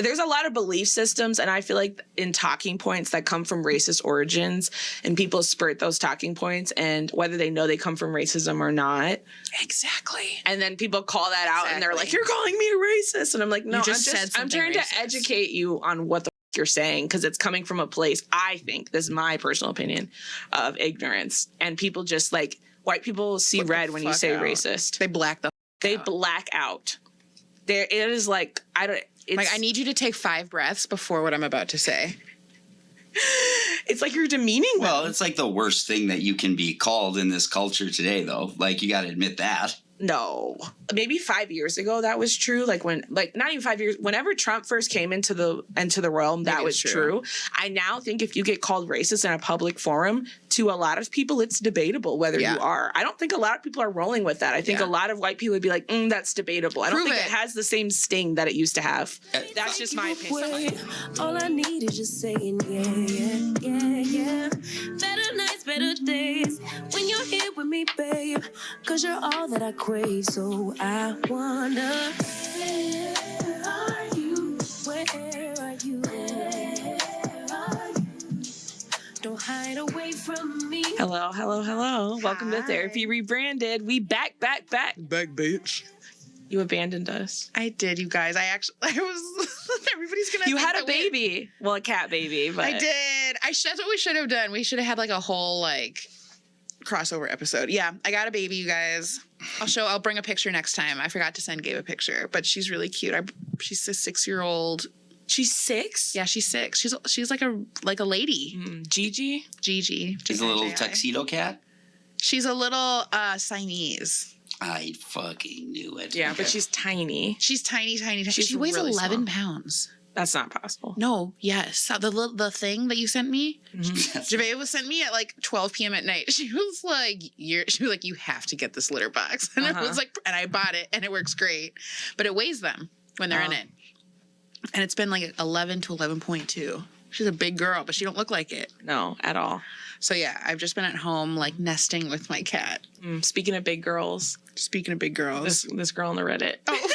There's a lot of belief systems, and I feel like in talking points that come from racist origins, and people spurt those talking points, and whether they know they come from racism or not. Exactly. And then people call that out, and they're like, "You're calling me a racist," and I'm like, "No, I'm trying to educate you on what the you're saying, because it's coming from a place, I think, this is my personal opinion, of ignorance, and people just like white people see red when you say racist. They black out. There it is like I don't. It's, like I need you to take 5 breaths before what I'm about to say. It's like you're demeaning them. Well, it's like the worst thing that you can be called in this culture today, though. Like, you got to admit that. No, maybe 5 years ago that was true. Like when, like not even 5 years. Whenever Trump first came into the realm, that was true. I now think if you get called racist in a public forum, to a lot of people, it's debatable whether you are. I don't think a lot of people are rolling with that. I think a lot of white people would be like, that's debatable. I don't think it has the same sting that it used to have. That's just my opinion. All I need is just saying yeah. Better nights, better days when you're here with me, babe. 'Cause you're all that I crave. So I wonder, where are you? Where are you? Don't hide away from me. Hello. Welcome to Therapy Rebranded. We back. Back, bitch. You abandoned us. I did, you guys. I was. Everybody's gonna. You had a baby. Well, a cat baby. But I did. That's what we should have done. We should have had like a whole like crossover episode. Yeah, I got a baby, you guys. I'll bring a picture next time. I forgot to send Gabe a picture, but she's really cute. She's a 6-year-old. She's 6? Yeah, she's 6. She's like a lady. Gigi. She's a little tuxedo cat. She's a little Siamese. I fucking knew it. Yeah, but she's tiny. She's tiny. She weighs really 11 pounds. That's not possible. No, yes. The thing that you sent me, Javea was sent me at like 12 p.m. at night. She was like, you have to get this litter box. And I was like, and I bought it and it works great. But it weighs them when they're in it. And it's been like 11 to 11.2. She's a big girl, but she don't look like it. No, at all. So yeah, I've just been at home like nesting with my cat. Speaking of big girls. This girl on the Reddit. Oh.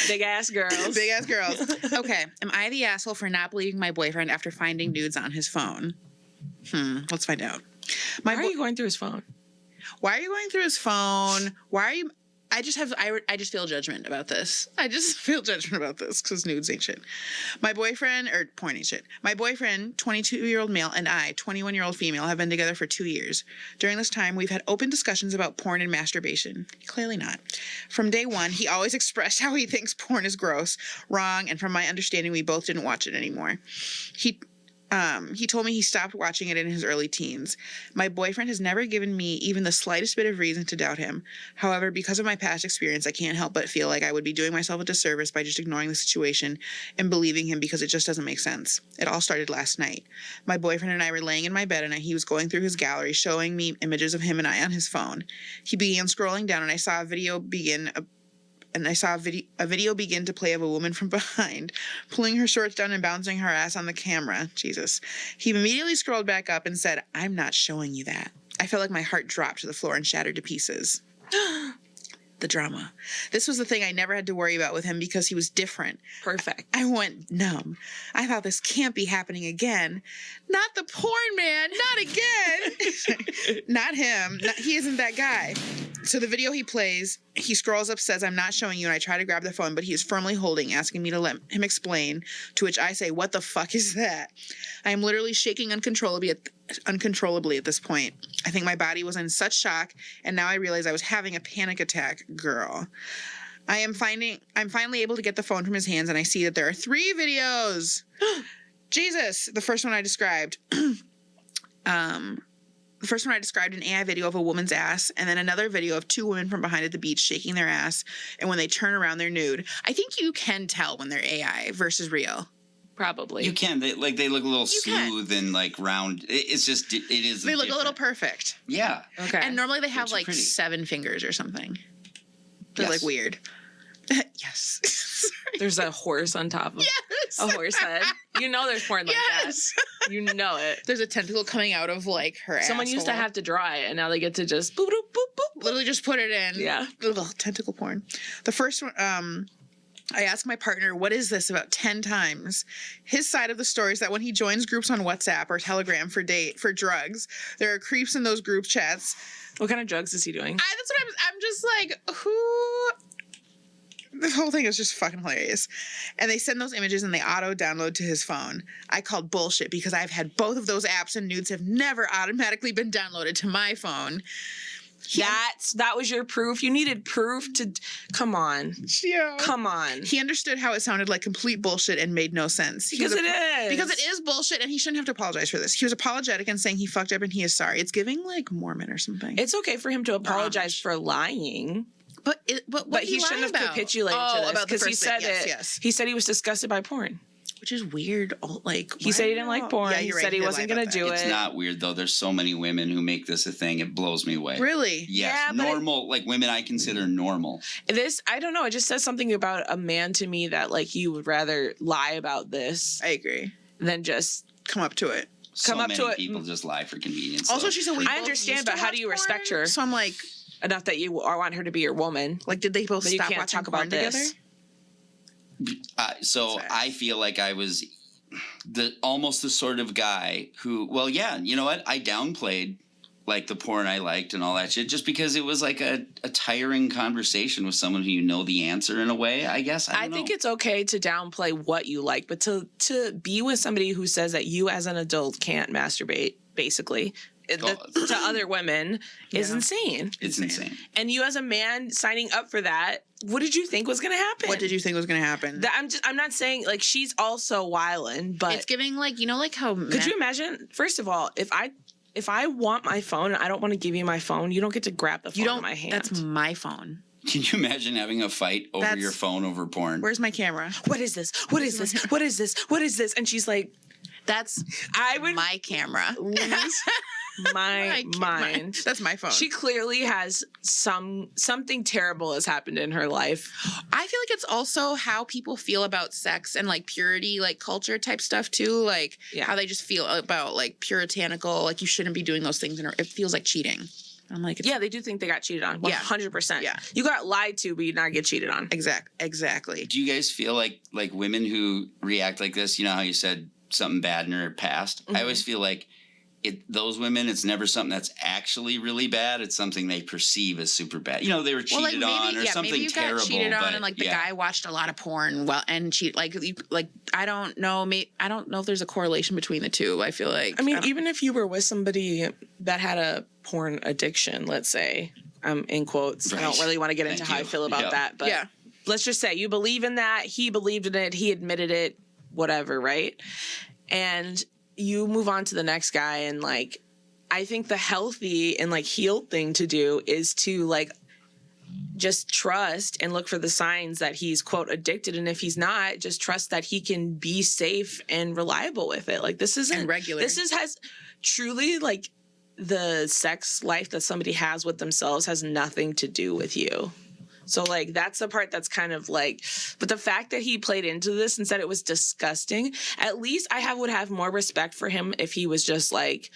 Big ass girls. Okay. Am I the asshole for not believing my boyfriend after finding nudes on his phone? Let's find out. Why are you going through his phone? Why are you going through his phone? I just feel judgment about this. I just feel judgment about this because nudes ain't shit. My boyfriend, 22-year-old male, and I, 21-year-old female, have been together for 2 years. During this time, we've had open discussions about porn and masturbation. Clearly not. From day one, he always expressed how he thinks porn is gross, wrong, and from my understanding, we both didn't watch it anymore. He told me he stopped watching it in his early teens. My boyfriend has never given me even the slightest bit of reason to doubt him. However, because of my past experience, I can't help but feel like I would be doing myself a disservice by just ignoring the situation and believing him because it just doesn't make sense. It all started last night. My boyfriend and I were laying in my bed and he was going through his gallery showing me images of him and I on his phone. He began scrolling down and I saw a video begin to play of a woman from behind, pulling her shorts down and bouncing her ass on the camera. Jesus. He immediately scrolled back up and said, "I'm not showing you that." I felt like my heart dropped to the floor and shattered to pieces. The drama. This was the thing I never had to worry about with him because he was different. Perfect. I went numb. I thought this can't be happening again. Not the porn man. Not again. Not him. He isn't that guy. So the video he plays, he scrolls up, says, "I'm not showing you," and I try to grab the phone, but he is firmly holding, asking me to let him explain, to which I say, "What the fuck is that?" I am literally shaking uncontrollably at this point. I think my body was in such shock, and now I realize I was having a panic attack. Girl. I'm finally able to get the phone from his hands, and I see that there are 3 videos. Jesus. The first one I described. The first one I described an AI video of a woman's ass, and then another video of 2 women from behind at the beach shaking their ass, and when they turn around, they're nude. I think you can tell when they're AI versus real. Probably. You can. They look a little smooth and like round. It's just, it is. They look a little perfect. Yeah. Okay. And normally they have like pretty. 7 fingers or something. They're like weird. Yes. There's a horse on top of a horse head. You know there's porn like that. You know it. There's a tentacle coming out of like her Someone asshole. used to have to draw it, and now they get to just boop, boop, boop, boop. Literally just put it in. Yeah. Little tentacle porn. The first one, I ask my partner, what is this, about 10 times. His side of the story is that when he joins groups on WhatsApp or Telegram for drugs, there are creeps in those group chats. What kind of drugs is he doing? That's what I'm just like, who? This whole thing is just fucking hilarious. And they send those images and they auto-download to his phone. I called bullshit because I've had both of those apps and nudes have never automatically been downloaded to my phone. That was your proof? You needed proof to... Come on. Yeah. Come on. He understood how it sounded like complete bullshit and made no sense. Because it is. Because it is bullshit and he shouldn't have to apologize for this. He was apologetic and saying he fucked up and he is sorry. It's giving like Mormon or something. It's okay for him to apologize for lying. But he shouldn't have capitulated to this because he said He said he was disgusted by porn. Which is weird. He said he didn't like porn. He said he wasn't going to do it. It's not weird, though. There's so many women who make this a thing. It blows me away. Really? Yes. Yeah, normal, like women I consider normal. I don't know. It just says something about a man to me that, like, you would rather lie about this. I agree. Than just come up to it. So many people just lie for convenience. Also, she's a weak. I understand, but how do you respect her? So I'm like, enough that you want her to be your woman. Like, did they both stop watching porn together? So I feel like I was almost the sort of guy who, well, yeah, you know what? I downplayed like the porn I liked and all that shit just because it was like a tiring conversation with someone who you know the answer in a way, I guess. I think it's okay to downplay what you like, but to be with somebody who says that you as an adult can't masturbate, basically, to other women is insane. It's insane. And you as a man signing up for that, what did you think was going to happen? What did you think was going to happen? I'm not saying like she's also wildin', but it's giving like, you know, like how could you imagine? First of all, if I want my phone and I don't want to give you my phone, you don't get to grab the phone in my hand. That's my phone. Can you imagine having a fight over your phone over porn? Where's my camera? What is this? What is this? What is this? What is this? And she's like, that's my camera. My mind. That's my phone. She clearly has something terrible has happened in her life. I feel like it's also how people feel about sex and like purity, like culture type stuff too. Like how they just feel about like puritanical, like you shouldn't be doing those things, and it feels like cheating. I'm like, they do think they got cheated on. 100%. Yeah, you got lied to, but you did not get cheated on. Exactly. Do you guys feel like women who react like this? You know how you said something bad in her past. I always feel like. Those women, it's never something that's actually really bad. It's something they perceive as super bad. You know, they were cheated on or something maybe you terrible. Got cheated on, and like the guy watched a lot of porn. And cheat like I don't know. I don't know if there's a correlation between the two. I feel like even if you were with somebody that had a porn addiction, let's say, in quotes. Right. I don't really want to get into how I feel about that, but let's just say you believe in that. He believed in it. He admitted it. Whatever, right? And you move on to the next guy, and like I think the healthy and like healed thing to do is to like just trust and look for the signs that he's quote addicted, and if he's not, just trust that he can be safe and reliable with it. Like this isn't regular. Has truly like the sex life that somebody has with themselves has nothing to do with you. So, like, that's the part that's kind of like, but the fact that he played into this and said it was disgusting, at least I would have more respect for him if he was just like,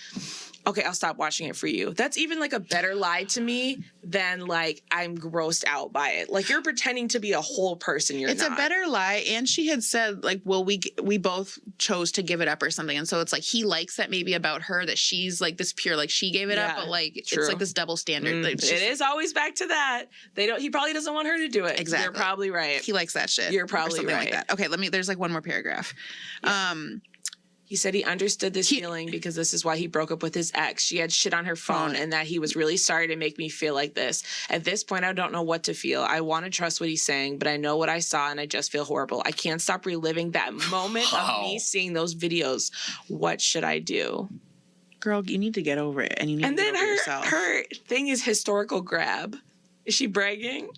okay, I'll stop watching it for you. That's even like a better lie to me than like I'm grossed out by it. Like you're pretending to be a whole person. It's not. A better lie. And she had said like, well, we both chose to give it up or something. And so it's like he likes that maybe about her that she's like this pure, like she gave it up, but like it's like this double standard. It is always back to that. He probably doesn't want her to do it. Exactly. You're probably right. He likes that shit. You're probably right. Like that. Okay, there's like one more paragraph. Yeah. He said he understood this feeling because this is why he broke up with his ex. She had shit on her phone and that he was really sorry to make me feel like this. At this point, I don't know what to feel. I want to trust what he's saying, but I know what I saw and I just feel horrible. I can't stop reliving that moment of me seeing those videos. What should I do? Girl, you need to get over it and you need to get over yourself. Her thing is historical grab. Is she bragging?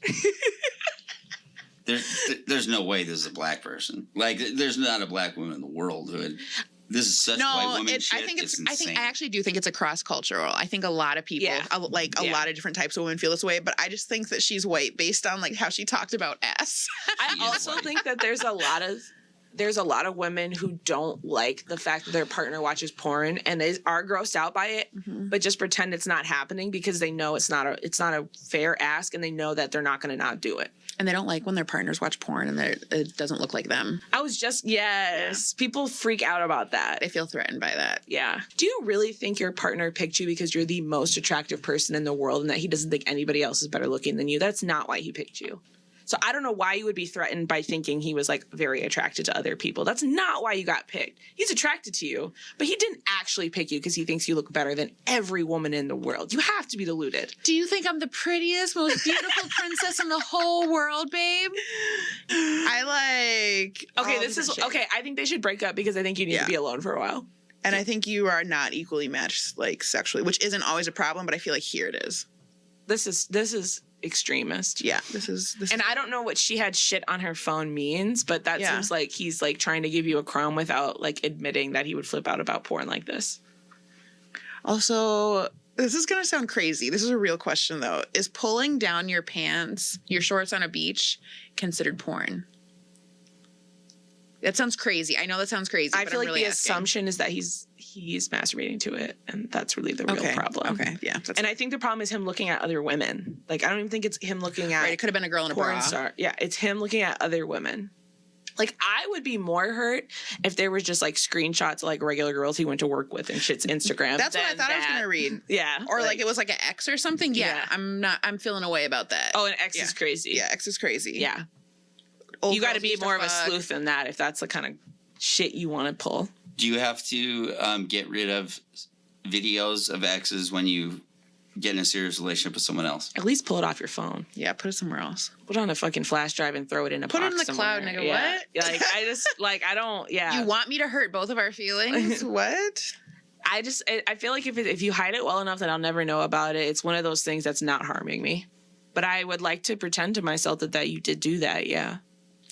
There's no way this is a black person. Like, there's not a black woman in the world who would... This is such white woman shit. I actually do think it's a cross-cultural. I think a lot of people, a lot of different types of women feel this way, but I just think that she's white based on like how she talked about ass. I also think that there's a lot of women who don't like the fact that their partner watches porn and they are grossed out by it, but just pretend it's not happening because they know it's not a fair ask and they know that they're not going to not do it. And they don't like when their partners watch porn and it doesn't look like them. I was just, yes. Yeah. People freak out about that. They feel threatened by that. Yeah. Do you really think your partner picked you because you're the most attractive person in the world and that he doesn't think anybody else is better looking than you? That's not why he picked you. So I don't know why you would be threatened by thinking he was like very attracted to other people. That's not why you got picked. He's attracted to you, but he didn't actually pick you because he thinks you look better than every woman in the world. You have to be deluded. Do you think I'm the prettiest, most beautiful princess in the whole world, babe? I like. Okay, this is okay. I think they should break up because I think you need to be alone for a while. And I think you are not equally matched, like sexually, which isn't always a problem, but I feel like here it is. This is extremist. Yeah, this is. And I don't know what she had shit on her phone means, but that seems like he's like trying to give you a crumb without like admitting that he would flip out about porn like this. Also, this is gonna sound crazy. This is a real question though. Is pulling down your pants, your shorts on a beach, considered porn? That sounds crazy. I know that sounds crazy. I feel like the assumption is that he's masturbating to it, and that's really the real problem. Okay, yeah. And I think the problem is him looking at other women. Like, I don't even think it's him looking at. Right, it could have been a girl in a bra. Star. Yeah, it's him looking at other women. Like, I would be more hurt if there was just like screenshots of like regular girls he went to work with and shit's Instagram. That's what I thought I was gonna read. Yeah, or like it was like an ex or something. Yeah, I'm feeling away about that. Oh, an ex is crazy. Yeah, ex is crazy. Yeah, you got to be more of a sleuth than that if that's the kind of shit you want to pull. Do you have to get rid of videos of exes when you get in a serious relationship with someone else? At least pull it off your phone. Yeah, put it somewhere else. Put it on a fucking flash drive and throw it in a box. Put it in the somewhere. cloud, nigga. Yeah. What? Like, I just, like, I don't, yeah. You want me to hurt both of our feelings? What? I feel like if you hide it well enough that I'll never know about it, it's one of those things that's not harming me. But I would like to pretend to myself that you did do that, yeah.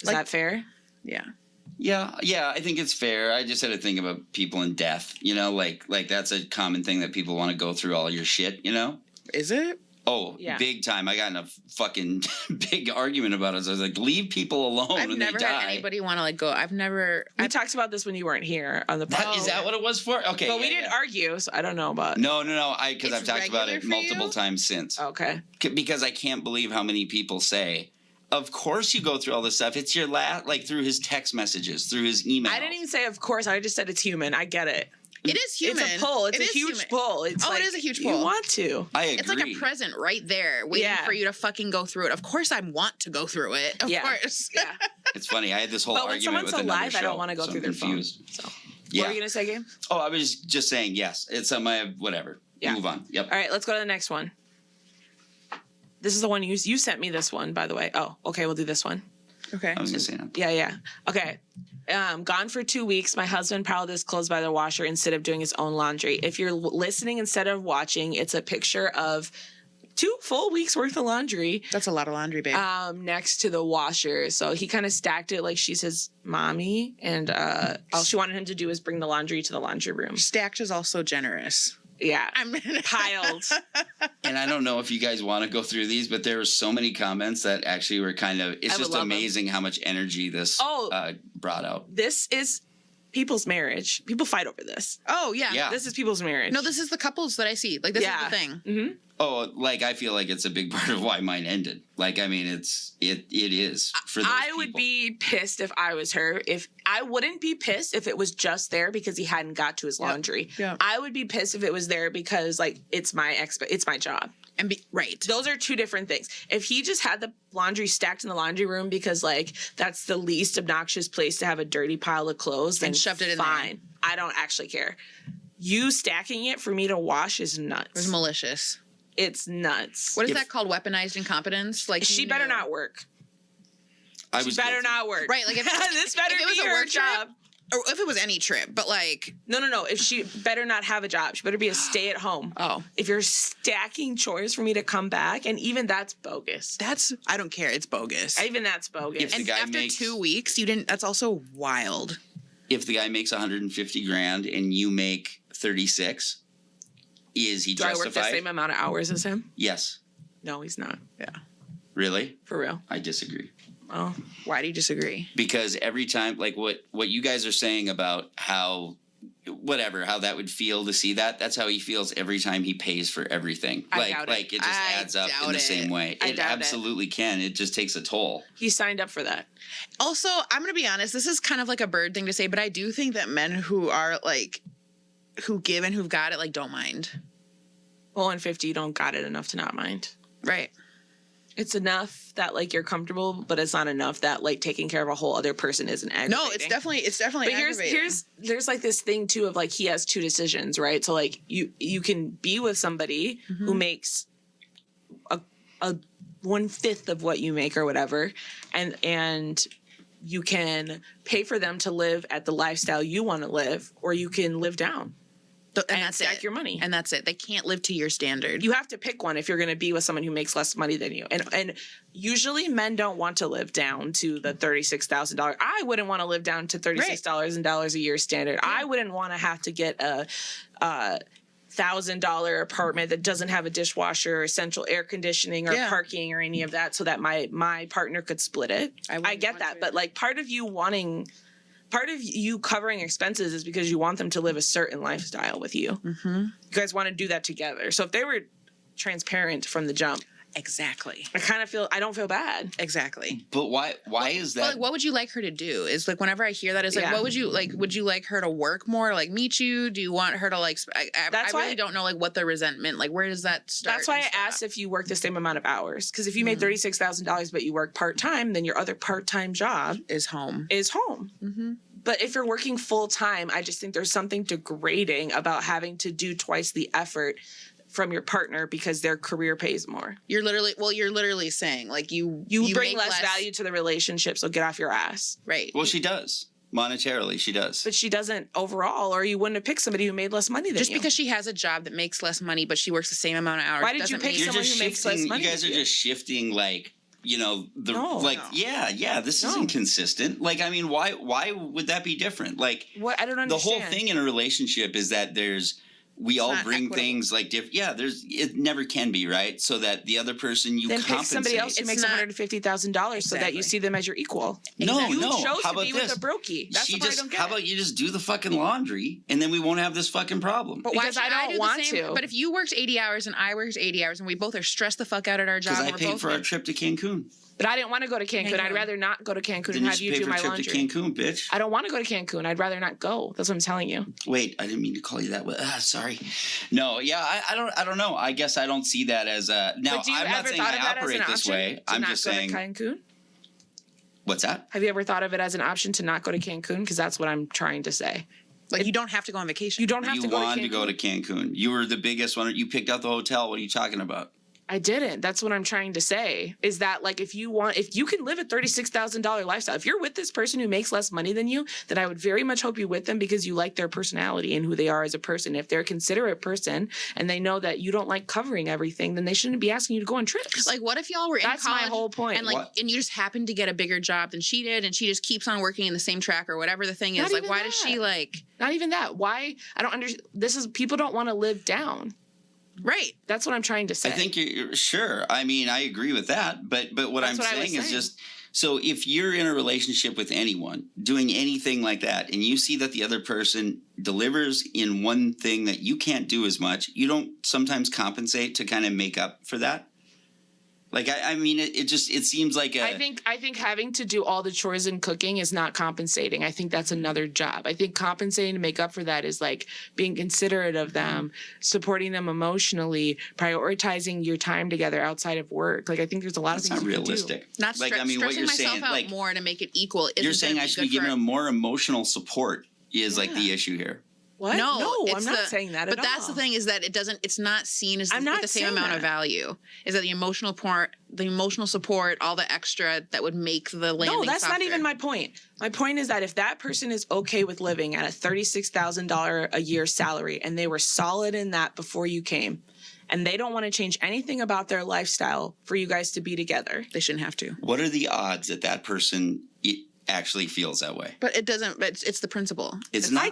Is that fair? Yeah. Yeah, I think it's fair. I just had to think about people in death, you know, like that's a common thing that people want to go through all your shit, you know? Is it? Oh, yeah. Big time. I got in a fucking big argument about it. So I was like, leave people alone when they die. I've never had anybody want to like go. We talked about this when you weren't here on the podcast. Is that what it was for? Okay. But we didn't argue, so I don't know about. No. Because I've talked about it multiple times since. Okay. Because I can't believe how many people say, of course you go through all this stuff. It's your like through his text messages, through his email. I didn't even say of course. I just said it's human. I get it. It is human. It's a pull. It's a huge pull. It's it is a huge pull. You want to. I agree. It's like a present right there waiting for you to fucking go through it. Of course I want to go through it. Of course. Yeah. It's funny. I had this whole argument with another show. I don't want to go through their phone. So. Yeah. What were you going to say, Gabe? Oh, I was just saying yes. It's my whatever. Yeah. Move on. Yep. All right, let's go to the next one. This is the one you sent me this one, by the way. Oh, okay, we'll do this one. Okay. I was going to say that. Yeah. Okay. Gone for 2 weeks. My husband piled his clothes by the washer instead of doing his own laundry. If you're listening instead of watching, it's a picture of 2 full weeks worth of laundry. That's a lot of laundry, babe. Next to the washer. So he kind of stacked it like she's his mommy. And all she wanted him to do was bring the laundry to the laundry room. Stacked is also generous. Yeah. Piled. And I don't know if you guys want to go through these, but there were so many comments that actually were kind of, it's just amazing how much energy this brought out. This is people's marriage. People fight over this. Oh, yeah. This is people's marriage. No, this is the couples that I see. Like, this is the thing. Mm-hmm. Oh, like, I feel like it's a big part of why mine ended. Like, I mean, it is for those I would be pissed if I was her. If I wouldn't be pissed if it was just there because he hadn't got to his laundry. Yeah. I would be pissed if it was there because, like, it's my job. Right. Those are two different things. If he just had the laundry stacked in the laundry room because, like, that's the least obnoxious place to have a dirty pile of clothes, then shoved it in fine. there. I don't actually care. You stacking it for me to wash is nuts. It was malicious. It's nuts. What is that called? Weaponized incompetence? Like, she better not work. She better not work. Right. Like, if this better if be it was a her work job. Or if it was any trip, but like... No. If she better not have a job. She better be a stay-at-home. Oh. If you're stacking chores for me to come back, and even that's bogus. I don't care. It's bogus. Even that's bogus. If the guy after 2 weeks, you didn't... That's also wild. If the guy makes $150,000 and you make 36, is he justified? Do I work the same amount of hours as him? Yes. No, he's not. Yeah. Really? For real. I disagree. Oh. Why do you disagree? Because every time, like what you guys are saying about how whatever, how that would feel to see that. That's how he feels every time he pays for everything. I doubt it. Like it just adds up in the same way. I It doubt absolutely can. It just takes a toll. He signed up for that. Also, I'm going to be honest. This is kind of like a bird thing to say, but I do think that men who are like, who give and who've got it, like, don't mind. Well, in 50, you don't got it enough to not mind. Right. It's enough that like you're comfortable, but it's not enough that like taking care of a whole other person isn't aggravating. No, it's definitely. But aggravating. there's like this thing too of like he has two decisions, right? So like you can be with somebody who makes a 1/5 of what you make or whatever, and you can pay for them to live at the lifestyle you want to live, or you can live down. And that's stack your money. And that's it. They can't live to your standard. You have to pick one if you're going to be with someone who makes less money than you. And usually men don't want to live down to the $36,000. I wouldn't want to live down to $36,000 a year standard. Yeah. I wouldn't want to have to get a $1,000 apartment that doesn't have a dishwasher or central air conditioning or parking or any of that, so that my partner could split it. I get that, but like part of you covering expenses is because you want them to live a certain lifestyle with you. Mm-hmm. You guys want to do that together. So if they were transparent from the jump, exactly, I don't feel bad. Exactly. But why is that? Like, what would you like her to do? Is like whenever I hear that, is like, what would you like? Would you like her to work more? Like meet you? Do you want her to like? I really don't know like what the resentment. Like where does that start? That's why I asked if you work the same amount of hours. Because if you made $36,000 but you work part time, then your other part time job is home. Mm-hmm. But if you're working full time, I just think there's something degrading about having to do twice the effort from your partner because their career pays more. You're literally saying like you bring less value to the relationship, so get off your ass. Right. Well, she does. Monetarily, she does. But she doesn't overall, or you wouldn't have picked somebody who made less money than you. Just because she has a job that makes less money, but she works the same amount of hours. Why did you pick someone who makes less money? You guys are just shifting like, this isn't consistent. Like, I mean, why would that be different? Like, what? I don't understand. The whole thing in a relationship is that we all bring things like different. Yeah, it never can be, right? So that the other person then compensate. Pick somebody else who makes $150,000 so that you see them as your equal. No, you chose how to about be this? with a brokey. That's what I don't get. How about you just do the fucking laundry and then we won't have this fucking problem? But because I don't want to. But if you worked 80 hours and I worked 80 hours and we both are stressed the fuck out at our job. Because I paid for our trip to Cancun. But I didn't want to go to Cancun. I'd rather not go to Cancun and have you do my laundry. Then you pay for a trip to Cancun, bitch. I don't want to go to Cancun. I'd rather not go. That's what I'm telling you. Wait, I didn't mean to call you that. Sorry. No, yeah, I don't know. I guess I don't see that as a. Now, I'm not saying I operate this way. I'm just saying. Cancun? What's that? Have you ever thought of it as an option to not go to Cancun? Because that's what I'm trying to say. Like, you don't have to go on vacation. You don't have to go to Cancun. You wanted to go to Cancun. You were the biggest one. You picked out the hotel. What are you talking about? I didn't. That's what I'm trying to say, is that like if you can live a $36,000 lifestyle, if you're with this person who makes less money than you, then I would very much hope you're with them because you like their personality and who they are as a person. If they're a considerate person and they know that you don't like covering everything, then they shouldn't be asking you to go on trips. Like, what if y'all were in college? That's my whole point. And and you just happened to get a bigger job than she did, and she just keeps on working in the same track or whatever the thing is. Like, why does she like? Not even that. Why? I don't understand. People don't want to live down. Right. That's what I'm trying to say. I think you're sure. I mean, I agree with that. But what I'm saying is just, so if you're in a relationship with anyone doing anything like that and you see that the other person delivers in one thing that you can't do as much, you don't sometimes compensate to kind of make up for that? Like, I mean, it seems like I think having to do all the chores and cooking is not compensating. I think that's another job. I think compensating to make up for that is like being considerate of them, supporting them emotionally, prioritizing your time together outside of work. Like, I think there's a lot of things not realistic. Not like, stressing myself out more to make it equal. You're saying I should be giving them more emotional support is like the issue here. What? No, I'm not saying that at all. But that's the thing, is that it's not seen as with the same amount of value. Is that the emotional support, all the extra that would make the landing No, that's softer. not even my point. My point is that if that person is okay with living at a $36,000 a year salary and they were solid in that before you came, and they don't want to change anything about their lifestyle for you guys to be together, they shouldn't have to. What are the odds that person actually feels that way? But it doesn't. But it's the principle. It's not. I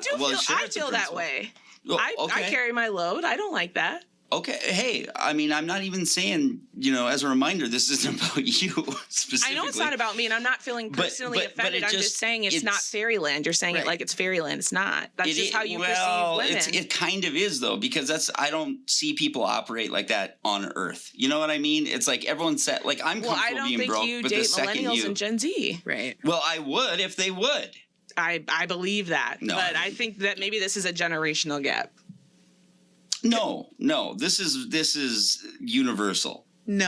feel that way. Well, I carry my load. I don't like that. Okay. Hey, I mean, I'm not even saying, as a reminder, this isn't about you specifically. I know it's not about me, and I'm not feeling personally offended. I'm just saying it's not fairyland. You're saying it like it's fairyland. It's not. That's just how you perceive women. It kind of is, though, because I don't see people operate like that on Earth. You know what I mean? It's like everyone said, like, I'm comfortable being broke, but the second you... I don't think you date millennials and Gen Z. Right. Well, I would if they would. I believe that. No. But I think that maybe this is a generational gap. No. This is universal. No,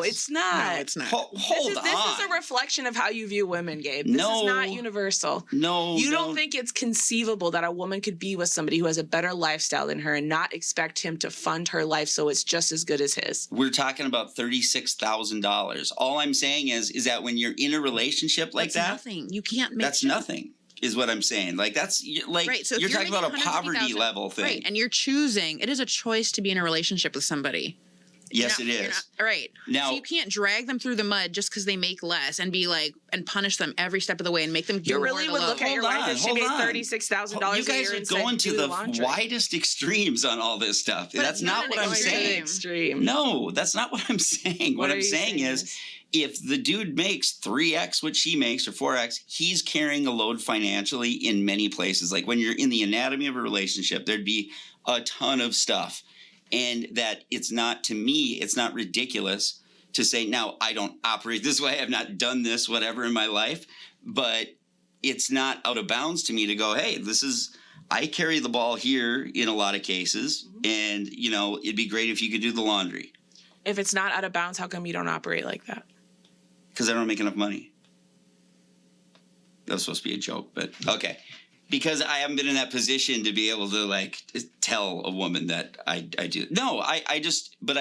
it's not. No, it's not. Hold on. This is a reflection of how you view women, Gabe. This is not universal. You don't think it's conceivable that a woman could be with somebody who has a better lifestyle than her and not expect him to fund her life so it's just as good as his? We're talking about $36,000. All I'm saying is that when you're in a relationship like that's nothing. You can't make that's nothing. Is what I'm saying. Like, that's like, right. So you're talking about a poverty level thing. Right. And you're choosing, it is a choice to be in a relationship with somebody. Yes, it is. Right. Now, so you can't drag them through the mud just because they make less and be like, and punish them every step of the way and make them do more. You really would look at your wife if she made $36,000 a year. You guys are going to the widest extremes on all this stuff. But that's not what I'm saying. Extreme. No, that's not what I'm saying. What I'm saying is, if the dude makes 3x what she makes or 4x, he's carrying a load financially in many places. Like when you're in the anatomy of a relationship, there'd be a ton of stuff. And that it's not, to me, it's not ridiculous to say, now, I don't operate this way. I've not done this, whatever, in my life. But it's not out of bounds to me to go, hey, I carry the ball here in a lot of cases. And, it'd be great if you could do the laundry. If it's not out of bounds, how come you don't operate like that? Because I don't make enough money. That was supposed to be a joke, but okay. Because I haven't been in that position to be able to, like, tell a woman that I do. No, I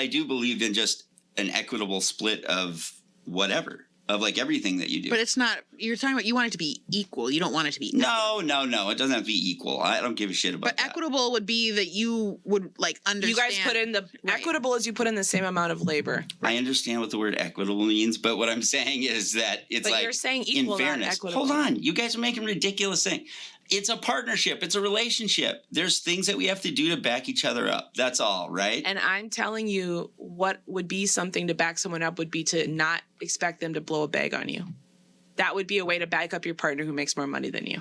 do believe in just an equitable split of whatever, of, like, everything that you do. But it's not, you're talking about you want it to be equal. You don't want it to be No. It doesn't have to be equal. I don't give a shit about that. But equitable would be that you would, like, understand. You guys put in equitable is you put in the same amount of labor. I understand what the word equitable means, but what I'm saying is that it's but like, you're saying equal, in fairness. Not equitable. Hold on. You guys are making ridiculous things. It's a partnership. It's a relationship. There's things that we have to do to back each other up. That's all, right? And I'm telling you, what would be something to back someone up would be to not expect them to blow a bag on you. That would be a way to back up your partner who makes more money than you.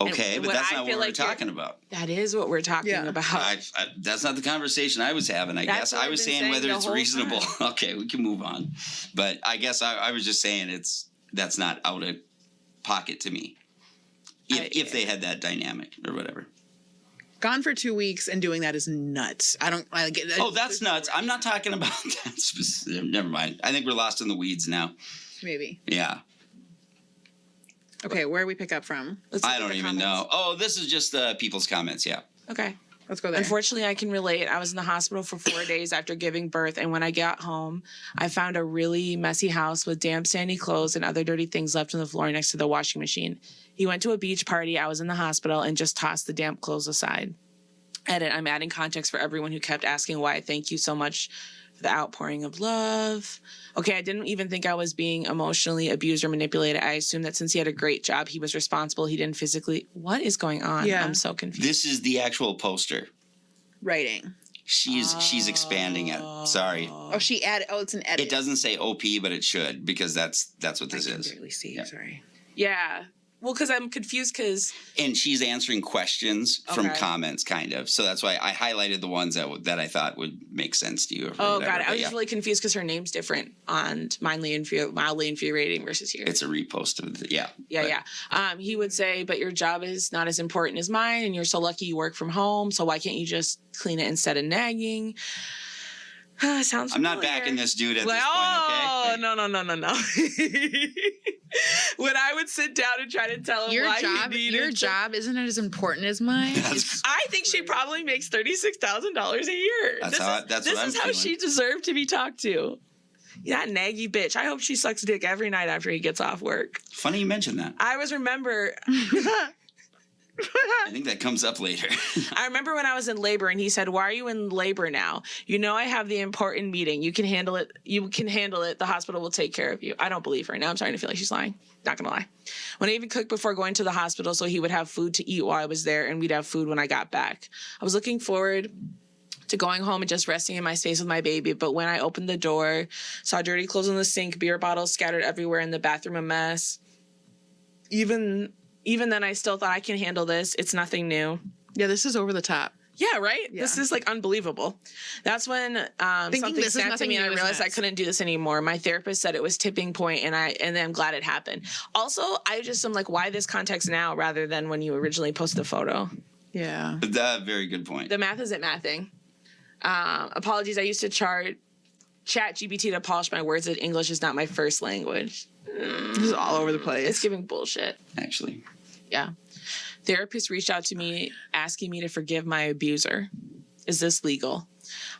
Okay, but that's not what we're talking about. That is what we're talking about. That's not the conversation I was having, I guess. I was saying whether it's reasonable. Okay, we can move on. But I guess I was just saying that's not out of pocket to me. If they had that dynamic or whatever. Gone for 2 weeks and doing that is nuts. That's nuts. I'm not talking about that specific. Never mind. I think we're lost in the weeds now. Maybe. Yeah. Okay, where do we pick up from? I don't even know. Oh, this is just people's comments. Yeah. Okay. Let's go there. Unfortunately, I can relate. I was in the hospital for 4 days after giving birth, and when I got home, I found a really messy house with damp, sandy clothes and other dirty things left on the floor next to the washing machine. He went to a beach party. I was in the hospital and just tossed the damp clothes aside. Edit, I'm adding context for everyone who kept asking why. Thank you so much for the outpouring of love. Okay, I didn't even think I was being emotionally abused or manipulated. I assumed that since he had a great job, he was responsible. He didn't physically... What is going on? Yeah. I'm so confused. This is the actual poster. Writing. She's expanding it. Sorry. Oh, she added... Oh, it's an edit. It doesn't say OP, but it should, because that's what this is. I can barely see. Yeah. Sorry. Yeah. Well, because I'm confused because... And she's answering questions from comments, kind of. So that's why I highlighted the ones that I thought would make sense to you. Oh, got it. I was just really confused because her name's different on mildly infuriating versus here. It's a repost of the... Yeah. Yeah. He would say, but your job is not as important as mine, and you're so lucky you work from home, so why can't you just clean it instead of nagging? Sounds familiar. I'm not backing this dude at this point, okay? No. When I would sit down and try to tell him your job isn't as important as mine. I think she probably makes $36,000 a year. This is how she deserved to be talked to. That naggy bitch. I hope she sucks dick every night after he gets off work. Funny you mentioned that. I remember... I think that comes up later. I remember when I was in labor and he said, why are you in labor now? You know I have the important meeting. You can handle it. The hospital will take care of you. I don't believe her. Now I'm starting to feel like she's lying. Not going to lie. When I even cooked before going to the hospital so he would have food to eat while I was there and we'd have food when I got back. I was looking forward to going home and just resting in my space with my baby. But when I opened the door, saw dirty clothes in the sink, beer bottles scattered everywhere in the bathroom, a mess. Even then, I still thought I can handle this. It's nothing new. Yeah, this is over the top. Yeah, right? Yeah. This is like unbelievable. That's when something snapped to me and I realized I couldn't do this anymore. My therapist said it was tipping point and I'm glad it happened. Also, I just am like, why this context now rather than when you originally posted the photo? Yeah. Very good point. The math isn't mathing. Apologies, I used to chat GPT to polish my words that English is not my first language. This is all over the place. It's giving bullshit. Actually. Yeah. Therapist reached out to me asking me to forgive my abuser. Is this legal?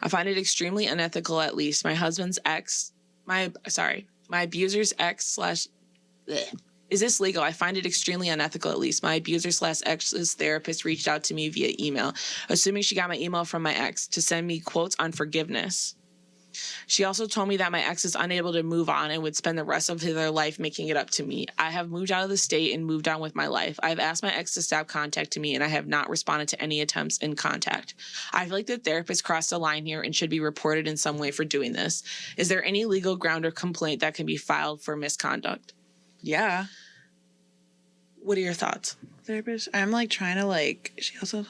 I find it extremely unethical, at least. My abuser's ex / Is this legal? I find it extremely unethical, at least. My abuser / ex's therapist reached out to me via email, assuming she got my email from my ex, to send me quotes on forgiveness. She also told me that my ex is unable to move on and would spend the rest of their life making it up to me. I have moved out of the state and moved on with my life. I've asked my ex to stop contacting me, and I have not responded to any attempts in contact. I feel like the therapist crossed a line here and should be reported in some way for doing this. Is there any legal ground or complaint that can be filed for misconduct? Yeah. What are your thoughts? Therapist? I'm like trying to she also,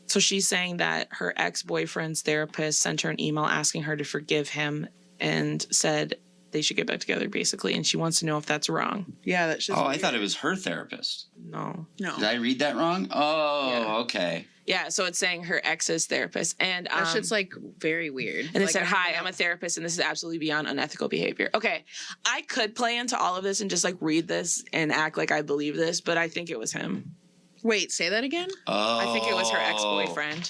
So she's saying that her ex-boyfriend's therapist sent her an email asking her to forgive him and said they should get back together, basically. And she wants to know if that's wrong. Yeah, that's just. Oh, I thought it was her therapist. No. Did I read that wrong? Oh, Yeah. Okay. Yeah, so it's saying her ex's therapist. And that shit's very weird. And it said, hi, I'm a therapist, and this is absolutely beyond unethical behavior. Okay, I could play into all of this and just read this and act like I believe this, but I think it was him. Wait, say that again? Oh. I think it was her ex-boyfriend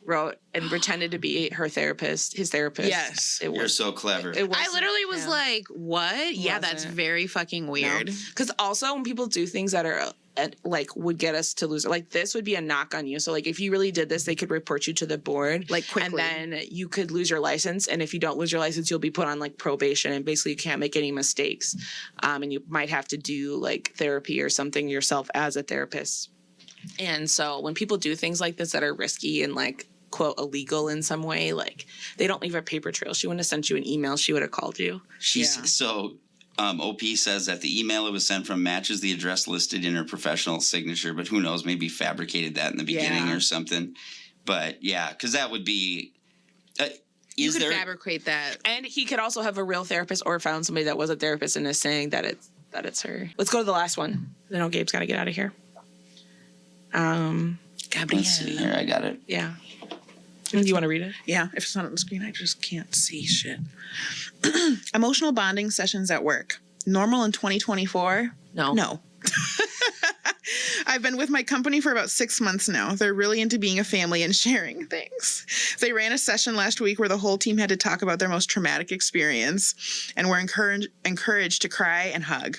wrote and pretended to be his therapist. Yes. You're so clever. I literally was like, what? Yeah, that's very fucking weird. Because also when people do things that are would get us to lose it, this would be a knock on you. So if you really did this, they could report you to the board quickly. And then you could lose your license. And if you don't lose your license, you'll be put on probation, and basically you can't make any mistakes. And you might have to do therapy or something yourself as a therapist. And so when people do things like this that are risky and quote illegal in some way, they don't leave a paper trail. She wouldn't have sent you an email. She would have called you. OP says that the email it was sent from matches the address listed in her professional signature, but who knows, maybe fabricated that in the beginning or something. But yeah, because that would be. You could fabricate that. And he could also have a real therapist or found somebody that was a therapist and is saying that it's her. Let's go to the last one. I know Gabe's got to get out of here. Gabrielle. Let's see here. I got it. Yeah. Do you want to read it? Yeah. If it's not on the screen, I just can't see shit. Emotional bonding sessions at work. Normal in 2024? No. I've been with my company for about 6 months now. They're really into being a family and sharing things. They ran a session last week where the whole team had to talk about their most traumatic experience and were encouraged to cry and hug.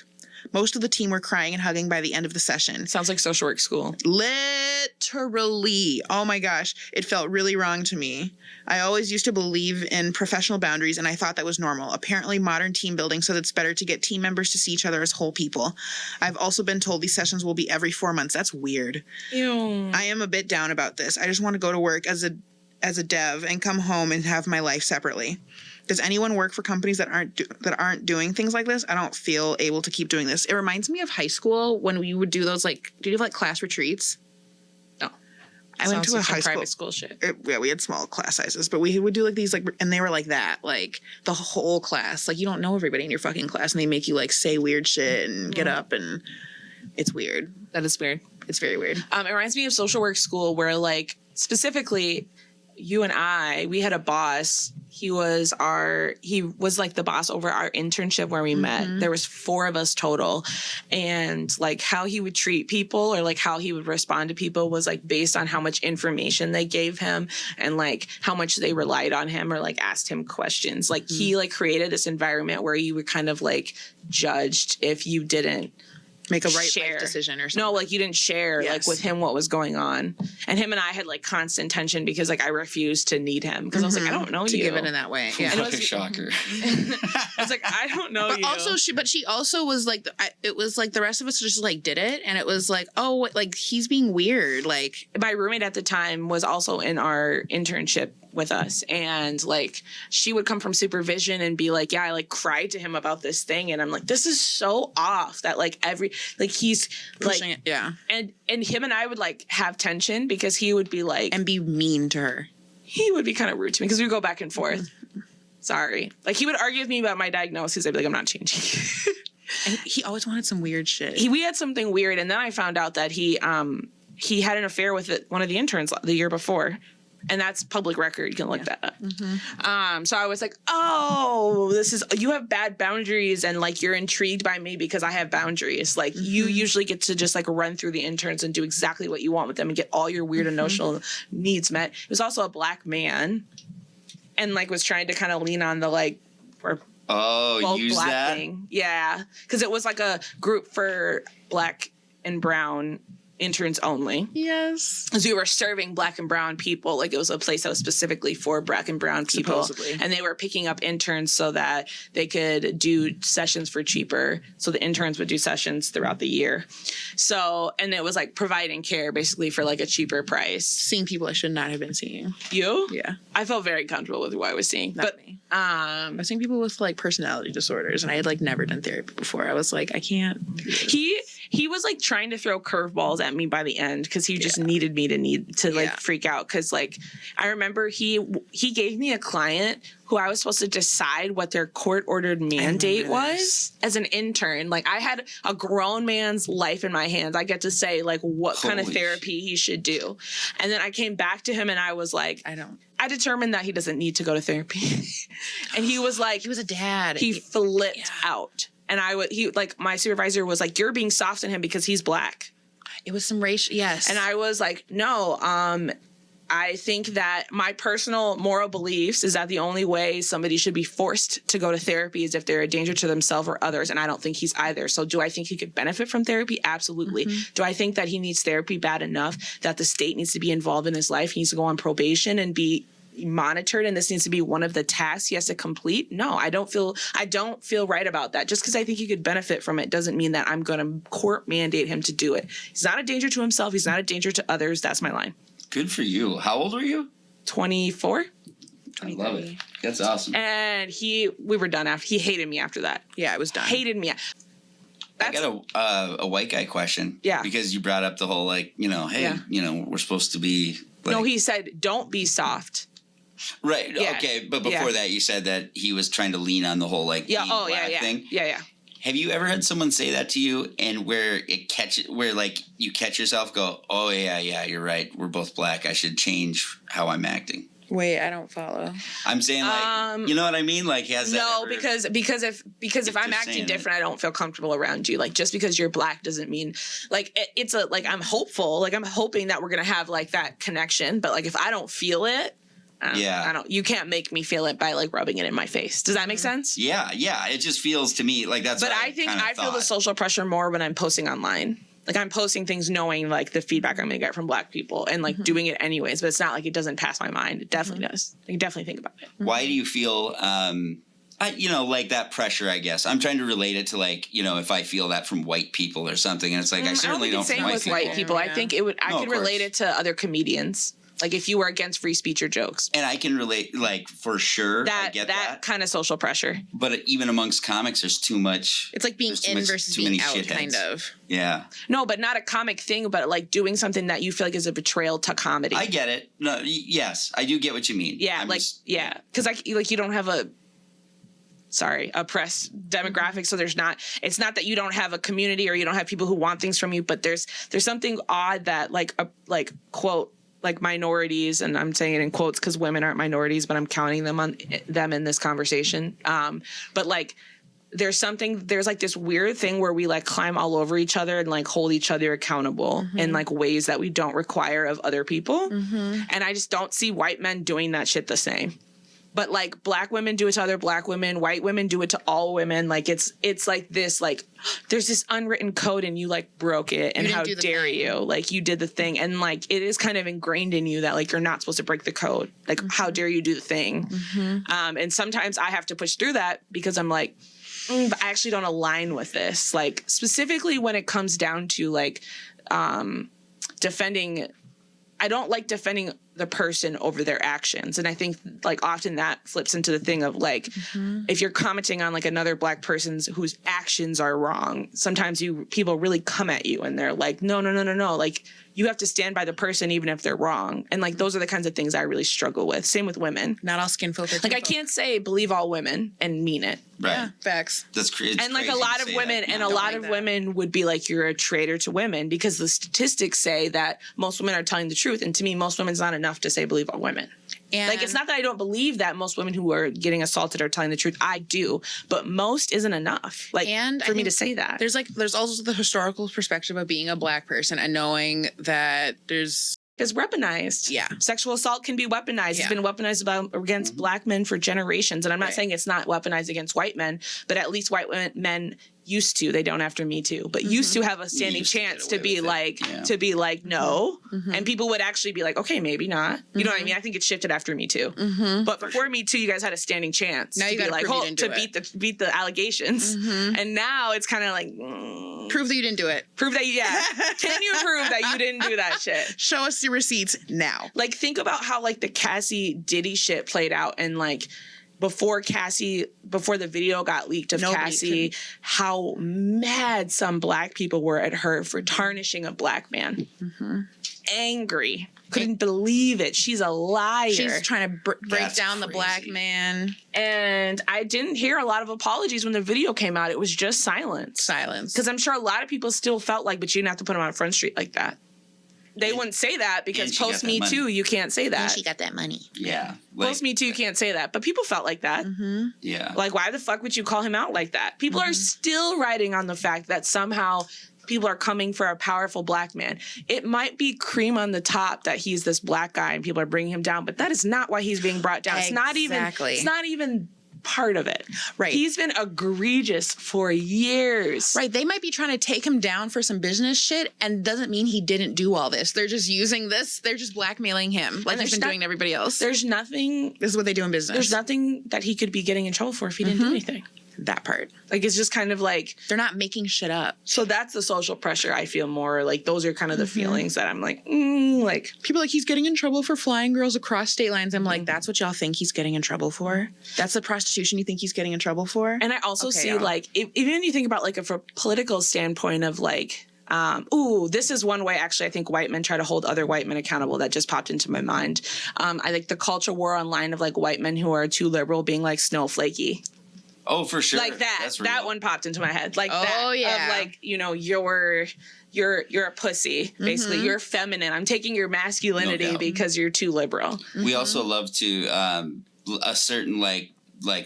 Most of the team were crying and hugging by the end of the session. Sounds like social work school. Literally. Oh my gosh. It felt really wrong to me. I always used to believe in professional boundaries, and I thought that was normal. Apparently modern team building, so it's better to get team members to see each other as whole people. I've also been told these sessions will be every 4 months. That's weird. Ew. I am a bit down about this. I just want to go to work as a dev and come home and have my life separately. Does anyone work for companies that aren't doing things like this? I don't feel able to keep doing this. It reminds me of high school when we would do those do you have class retreats? No. I went to a high private school shit. We had small class sizes, but we would do these and they were like that, the whole class. You don't know everybody in your fucking class, and they make you say weird shit and get up, and it's weird. That is weird. It's very weird. It reminds me of social work school where specifically you and I, we had a boss. He was the boss over our internship where we met. There was 4 of us total. And how he would treat people or how he would respond to people was based on how much information they gave him and how much they relied on him or asked him questions. He created this environment where you were kind of judged if you didn't make a right share. life decision or something. No, like you didn't share like with him what was going on. And him and I had like constant tension because like I refused to need him because I was like, I don't know to you. give it in that way. Yeah. What a shocker. I was like, I don't know But you. also she also was like, it was like the rest of us just like did it. And it was like, oh, like he's being weird. Like my roommate at the time was also in our internship with us, and like she would come from supervision and be like, yeah, I like cried to him about this thing, and I'm like, this is so off that like he's pushing like it. Yeah. and him and I would like have tension because he would be like, And be mean to her. he would be kind of rude to me because we would go back and forth. Sorry. Like he would argue with me about my diagnosis. I'd be like, I'm not changing. And he always wanted some weird shit. We had something weird, and then I found out that he had an affair with one of the interns the year before. And that's public record. You can look that up. So I was like, oh, you have bad boundaries, and like you're intrigued by me because I have boundaries. Like you usually get to just like run through the interns and do exactly what you want with them and get all your weird emotional needs met. He was also a black man and like was trying to kind of lean on the like, or use black that? thing. Yeah. Because it was like a group for black and brown interns only. Yes. Because we were serving black and brown people. Like it was a place that was specifically for black and brown people. Supposedly. And they were picking up interns so that they could do sessions for cheaper. So the interns would do sessions throughout the year. So, and it was like providing care basically for like a cheaper price. Seeing people I should not have been seeing. You? Yeah. I felt very comfortable with who I was seeing. Not but me. I was seeing people with like personality disorders, and I had like never done therapy before. I was like, I can't do this. He was like trying to throw curveballs at me by the end because he just needed me to like freak out. Because like I remember he gave me a client who I was supposed to decide what their court ordered mandate was as an intern. Like I had a grown man's life in my hands. I get to say like what kind of therapy he should do. And then I came back to him and I was like, I determined that he doesn't need to go to therapy. And he was like, he was a dad. He flipped out. And my supervisor was like, you're being soft on him because he's black. It was some racial, yes. And I was like, no, I think that my personal moral beliefs is that the only way somebody should be forced to go to therapy is if they're a danger to themselves or others. And I don't think he's either. So do I think he could benefit from therapy? Absolutely. Do I think that he needs therapy bad enough that the state needs to be involved in his life? He needs to go on probation and be monitored, and this needs to be one of the tasks he has to complete? No, I don't feel right about that. Just because I think he could benefit from it doesn't mean that I'm going to court mandate him to do it. He's not a danger to himself. He's not a danger to others. That's my line. Good for you. How old were you? 24. I love it. That's awesome. And we were done after. He hated me after that. Yeah, I was done. Hated me. I got a white guy question. Yeah. Because you brought up the whole hey, we're supposed to be. No, he said, don't be soft. Right. Yeah. Okay. But before that, you said that he was trying to lean on the whole black thing. Yeah. Have you ever had someone say that to you, and where you catch yourself go, oh yeah, you're right. We're both black. I should change how I'm acting. Wait, I don't follow. I'm saying you know what I mean? Like has no, that because if I'm acting different, I don't feel comfortable around you. Like just because you're black doesn't mean like it's I'm hopeful. Like I'm hoping that we're gonna have like that connection. But like if I don't feel it. You can't make me feel it by like rubbing it in my face. Does that make sense? Yeah. It just feels to me like that's. But I think I feel the social pressure more when I'm posting online. Like I'm posting things knowing like the feedback I'm gonna get from black people and like doing it anyways. But it's not like it doesn't pass my mind. It definitely does. I can definitely think about it. Why do you feel like that pressure? I guess I'm trying to relate it to like if I feel that from white people or something, and it's like I certainly don't. Same with white people. I think it would. I could relate it to other comedians. Like if you were against free speech or jokes. And I can relate, like, for sure. I get that kind of social pressure. But even amongst comics, there's too much. It's like being in versus being out, kind of. Yeah. No, but not a comic thing, but like doing something that you feel like is a betrayal to comedy. I get it. No, yes, I do get what you mean. Yeah, because you don't have oppressed demographic. So it's not that you don't have a community or you don't have people who want things from you, but there's something odd that quote, like minorities, and I'm saying it in quotes because women aren't minorities, but I'm counting them in this conversation. But like, there's like this weird thing where we like climb all over each other and like hold each other accountable in like ways that we don't require of other people. And I just don't see white men doing that shit the same. but like black women do it to other black women, white women do it to all women. Like it's like this, like there's this unwritten code and you like broke it, and how dare you? Like you did the thing, and like it is kind of ingrained in you that like you're not supposed to break the code. Like how dare you do the thing? And sometimes I have to push through that because I'm like, but I actually don't align with this. Like specifically when it comes down to like defending. I don't like defending the person over their actions. And I think like often that flips into the thing of like, if you're commenting on like another black person's whose actions are wrong, sometimes people really come at you and they're like, no. Like you have to stand by the person even if they're wrong. And like those are the kinds of things I really struggle with. Same with women. Not all skin folk. Like I can't say believe all women and mean it. Right. Yeah, facts. That's crazy. And like a lot of women women would be like, you're a traitor to women because the statistics say that most women are telling the truth. And to me, most women's not enough to say believe all women. And like, it's not that I don't believe that most women who are getting assaulted are telling the truth. I do, but most isn't enough. Like for me to say that. There's also the historical perspective of being a black person and knowing that it's weaponized. Yeah. Sexual assault can be weaponized. Yeah. It's been weaponized against black men for generations. And I'm not saying it's not weaponized against white men, but at least white men used to, they don't after Me Too, but used to have a standing chance to be like, no. And people would actually be like, okay, maybe not. You know what I mean? I think it shifted after Me Too. But before Me Too, you guys had a standing chance now to you be like, beat the allegations. And now it's kind of like, prove that you didn't do it. Prove that, can you prove that you didn't do that shit? Show us your receipts now. Like, think about how like the Cassie Diddy shit played out, and like before the video got leaked of Cassie, how mad some black people were at her for tarnishing a black man. Angry. Couldn't believe it. She's a liar. She's trying to break down the black man. And I didn't hear a lot of apologies when the video came out. It was just silence. Because I'm sure a lot of people still felt like, but you didn't have to put him on Front Street like that. They wouldn't say that because post Me Too, you can't say that. And she got that money. Yeah. Post Me Too, you can't say that. But people felt like that. Yeah. Like, why the fuck would you call him out like that? People are still writing on the fact that somehow people are coming for a powerful black man. It might be cream on the top that he's this black guy and people are bringing him down, but that is not why he's being brought down. Exactly. It's not even part of it. Right. He's been egregious for years. Right. They might be trying to take him down for some business shit, and doesn't mean he didn't do all this. They're just using this. They're just blackmailing him like he's been doing to everybody else. There's nothing. This is what they do in business. There's nothing that he could be getting in trouble for if he didn't do anything. That part. Like, it's just kind of like, they're not making shit up. So that's the social pressure I feel more. Like, those are kind of the feelings that I'm like, like. People are like, he's getting in trouble for flying girls across state lines. I'm like, that's what y'all think he's getting in trouble for? That's the prostitution you think he's getting in trouble for? And I also see, like, even if you think about, like, from a political standpoint of, like, this is one way, actually, I think white men try to hold other white men accountable. That just popped into my mind. I think the culture war online of, like, white men who are too liberal being, like, snowflakey. Oh, for sure. Like that. That one popped into my head. Like that. Oh, yeah. Of like, you know, you're a pussy. Basically, you're feminine. I'm taking your masculinity because you're too liberal. We also love to a certain like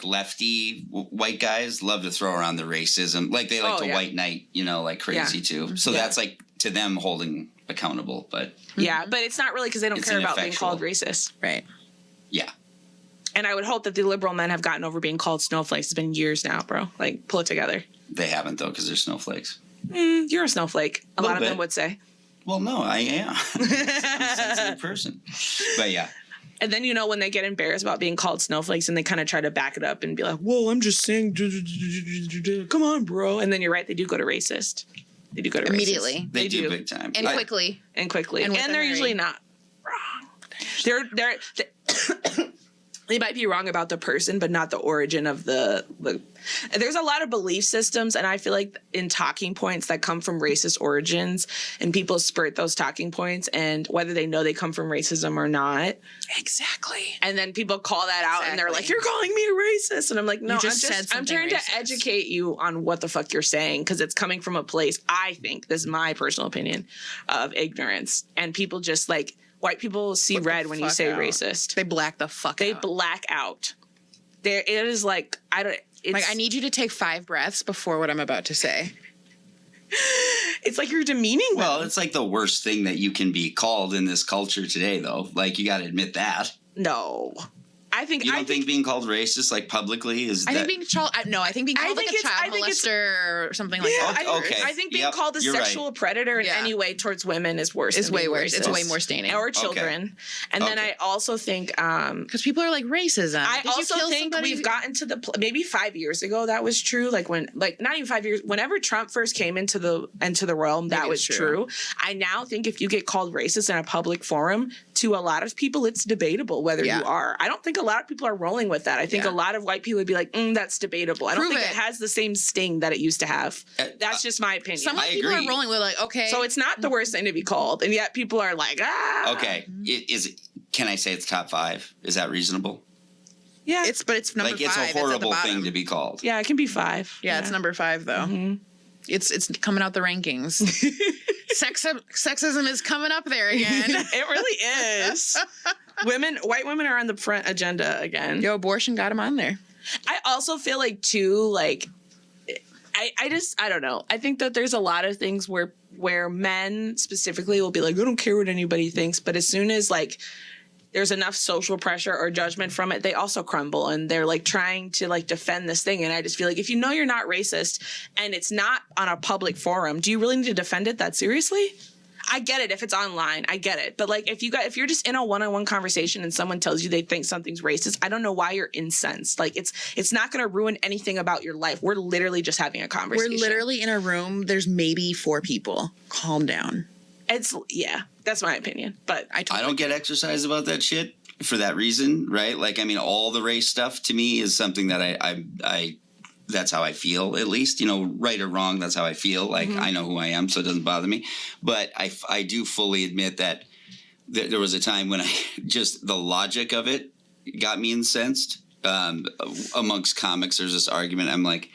lefty white guys love to throw around the racism. Like they like to white knight, you know, like crazy too. So that's like to them holding accountable. But yeah, but it's not really because they don't care about being called racist. Right. Yeah. And I would hope that the liberal men have gotten over being called snowflakes. It's been years now, bro. Like, pull it together. They haven't, though, because they're snowflakes. You're a snowflake. A lot of them would say. Well, no, I am. I'm a sensitive person. But yeah. And then, you know, when they get embarrassed about being called snowflakes and they kind of try to back it up and be like, whoa, I'm just saying, come on, bro. And then you're right, they do go to racist. They do go to immediately. Racist. They do big time. And quickly. And they're usually not wrong. They're they might be wrong about the person, but not the origin of the. There's a lot of belief systems, and I feel like in talking points that come from racist origins, and people spurt those talking points, and whether they know they come from racism or not. Exactly. And then people call that out, and they're like, "You're calling me a racist," and I'm like, "No, I'm trying to educate you on what the fuck you're saying, because it's coming from a place. I think this is my personal opinion of ignorance, and people just like." White people see red when you say racist. They black the fuck out. They black out. It is like, I need you to take 5 breaths before what I'm about to say. It's like you're demeaning them. Well, it's like the worst thing that you can be called in this culture today, though. Like, you got to admit that. No. I think you don't think being called racist like publicly is. I think being called like a child molester or something like that. Okay. I think being called a sexual predator in any way towards women is worse. It's way worse. Racist. It's way more staining. Or children. And then I also think because people are like racism. I also think we've gotten to maybe 5 years ago that was true. Like not even 5 years. Whenever Trump first came into the realm, that was true. I now think if you get called racist in a public forum, to a lot of people, it's debatable whether you are. I don't think a lot of people are rolling with that. I think a lot of white people would be like, that's debatable. I don't think it has the same sting that it used to have. That's just my opinion. Some people are rolling with like, okay. So it's not the worst thing to be called. And yet people are like, Okay. Can I say it's top 5? Is that reasonable? Yeah. It's number 5. It's a horrible thing to be called. Yeah, it can be 5. Yeah, it's number 5 though. Mm-hmm. It's coming out the rankings. Sexism is coming up there again. It really is. White women are on the front agenda again. Yo, abortion got them on there. I also feel like too, like I don't know. I think that there's a lot of things where men specifically will be like, I don't care what anybody thinks, but as soon as like there's enough social pressure or judgment from it, they also crumble and they're like trying to like defend this thing. And I just feel like if you know you're not racist and it's not on a public forum, do you really need to defend it that seriously? I get it if it's online. I get it. But like if you're just in a one-on-one conversation and someone tells you they think something's racist, I don't know why you're incensed. Like it's not going to ruin anything about your life. We're literally just having a conversation. We're literally in a room. There's maybe 4 people. Calm down. That's my opinion. But I don't get exercised about that shit for that reason, right? Like, I mean, all the race stuff to me is something that I that's how I feel, at least, right or wrong. That's how I feel. Like, I know who I am, so it doesn't bother me. But I do fully admit that there was a time when just the logic of it got me incensed. Amongst comics, there's this argument. I'm like,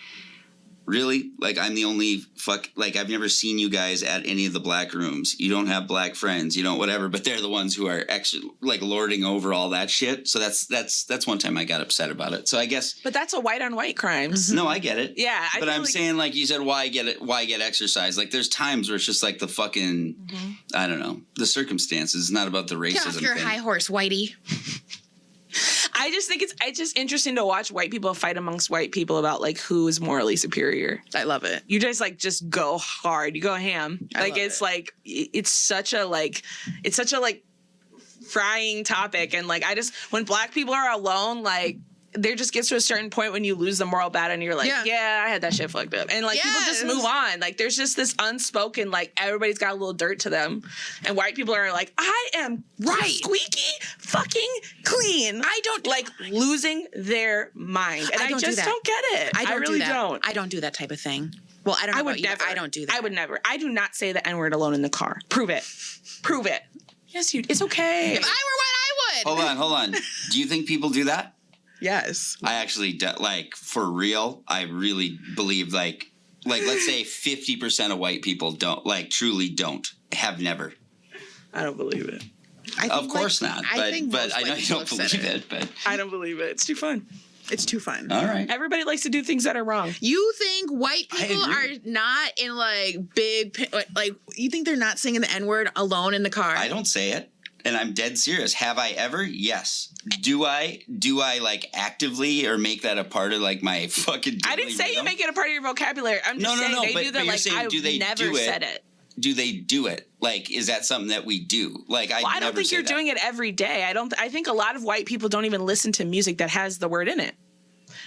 really? Like, I'm the only I've never seen you guys at any of the black rooms. You don't have black friends. You don't whatever. But they're the ones who are actually like lording over all that shit. So that's one time I got upset about it. So I guess. But that's a white on white crimes. No, I get it. Yeah. But I'm saying, like you said, why get exercise? Like, there's times where it's just like the fucking, I don't know, the circumstances. It's not about the racism. Get off your high horse, whitey. I just think it's just interesting to watch white people fight amongst white people about like who is morally superior. I love it. You just go hard. You go ham. It's such a frying topic. And like when black people are alone, like there just gets to a certain point when you lose the moral battle and you're like, yeah I had that shit fucked up. And like people just move on. Like there's just this unspoken, like everybody's got a little dirt to them. And white people are like, I am squeaky fucking clean. I don't like losing their mind. And I just don't get it. I really don't. I don't do that type of thing. Well, I don't know about you, I don't do that. I would never. I do not say the N-word alone in the car. Prove it. Yes, it's okay. If I were white, I would. Hold on. Do you think people do that? Yes. I actually, for real, I really believe, like let's say 50% of white people truly don't, have never. I don't believe it. Of course not. But I know you don't believe it. But I don't believe it. It's too fun. It's too fun. All right. Everybody likes to do things that are wrong. You think white people are not in you think they're not singing the N-word alone in the car? I don't say it. And I'm dead serious. Have I ever? Yes. Do I like actively or make that a part of like my fucking I didn't say rhythm? You make it a part of your vocabulary. I'm just saying they do that. Like I've never said it. Do they do it? Like, is that something that we do? Like, I don't think you're doing it every day. I think a lot of white people don't even listen to music that has the word in it.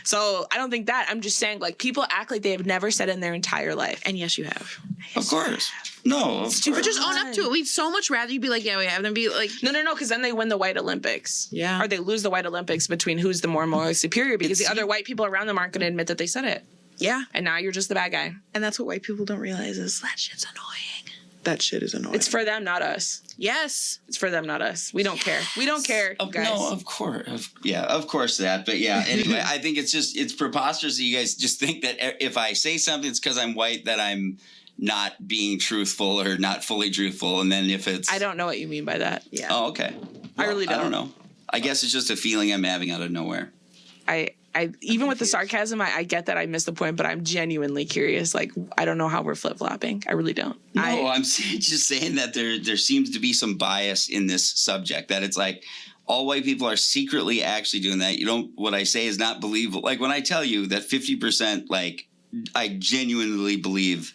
So I don't think that. I'm just saying, like, people act like they have never said it in their entire life. And yes, you have. Of course. No. But just own up to it. We'd so much rather you be like, yeah, we have, than be like... No, because then they win the White Olympics. Yeah. Or they lose the White Olympics between who's the more morally superior because the other white people around them aren't going to admit that they said it. Yeah. And now you're just the bad guy. And that's what white people don't realize is that shit's annoying. That shit is annoying. It's for them, not us. Yes. It's for them, not us. We don't care. We don't care, guys. No, of course. Of course that. But yeah, anyway, I think it's preposterous that you guys just think that if I say something, it's because I'm white, that I'm not being truthful or not fully truthful. And then if it's... I don't know what you mean by that. Yeah. Oh, okay. Well, I really don't. I don't know. I guess it's just a feeling I'm having out of nowhere. I even with the sarcasm, I get that I missed the point, but I'm genuinely curious. Like, I don't know how we're flip-flopping. I really don't. No, I'm just saying that there seems to be some bias in this subject, that it's like all white people are secretly actually doing that. What I say is not believable. Like when I tell you that 50%, like I genuinely believe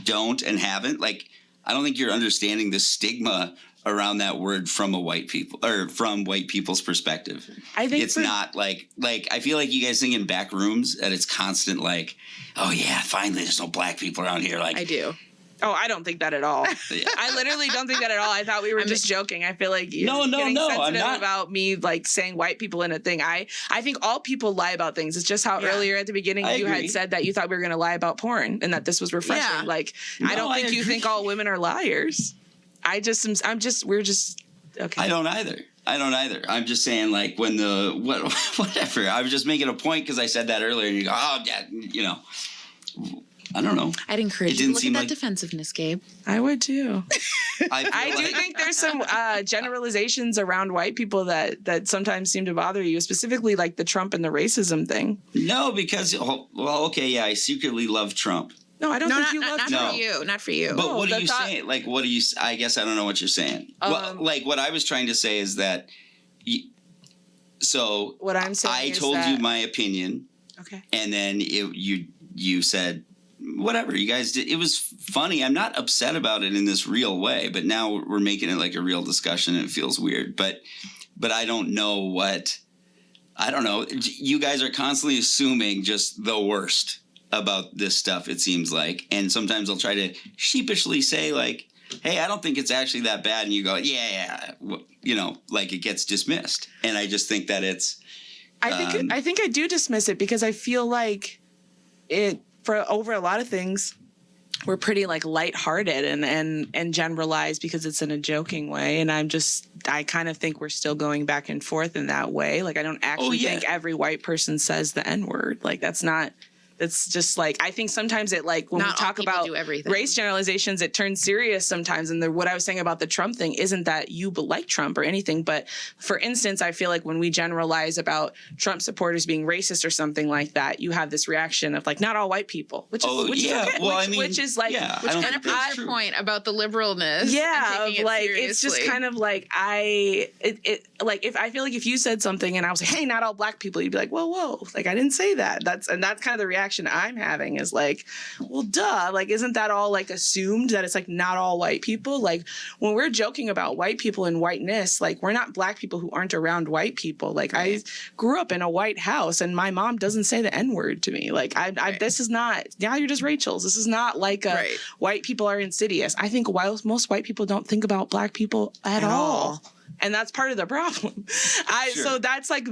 don't and haven't, like, I don't think you're understanding the stigma around that word from white people's perspective. I think it's not like I feel like you guys think in back rooms that it's constant like, oh yeah, finally there's no black people around here. Like I do. Oh, I don't think that at all. Yeah. I literally don't think that at all. I thought we were just joking. I feel like you're getting sensitive I'm not about me like saying white people in a thing. I think all people lie about things. It's just how earlier at the beginning you had said that you thought we were going to lie about porn and that this was refreshing. Yeah. Like I don't think you think all women are liars. We're just okay. I don't either. I'm just saying, like, when whatever. I was just making a point because I said that earlier, and you go, oh, yeah, I don't know. I'd encourage you to look at that defensiveness, Gabe. I would too. I do think there's some generalizations around white people that sometimes seem to bother you, specifically like the Trump and the racism thing. No, because, okay, yeah, I secretly love Trump. No, I don't think you love Trump. Not for you. But what are you saying? Like, what are you? I guess I don't know what you're saying. Like, what I was trying to say is that. So what I'm saying I told you my opinion. Okay. And then you said whatever you guys did. It was funny. I'm not upset about it in this real way, but now we're making it like a real discussion and it feels weird. But I don't know I don't know. You guys are constantly assuming just the worst about this stuff, it seems like. And sometimes I'll try to sheepishly say like, hey, I don't think it's actually that bad. And you go, yeah, like it gets dismissed. And I just think that it's. I think I do dismiss it because I feel like over a lot of things, we're pretty like lighthearted and generalized because it's in a joking way. And I kind of think we're still going back and forth in that way. Like I don't actually think every white person says the N-word. Like that's just like, I think sometimes it like when we talk about race generalizations, it turns serious sometimes. And what I was saying about the Trump thing isn't that you like Trump or anything. But for instance, I feel like when we generalize about Trump supporters being racist or something like that, you have this reaction of like, not all white people, which is okay. Well, which is like, which kind of proves your point about the liberalness. Yeah. Like, it's just kind of like, like if I feel like if you said something and I was like, hey, not all black people, you'd be like, whoa, like I didn't say that. That's kind of the reaction I'm having is like, well, duh, like, isn't that all like assumed that it's like not all white people? Like when we're joking about white people and whiteness, like we're not black people who aren't around white people. Like I grew up in a white house and my mom doesn't say the N-word to me. Like this is not, now you're just Rachel's. This is not like white people are insidious. I think most white people don't think about black people at all. And that's part of the problem. So that's like,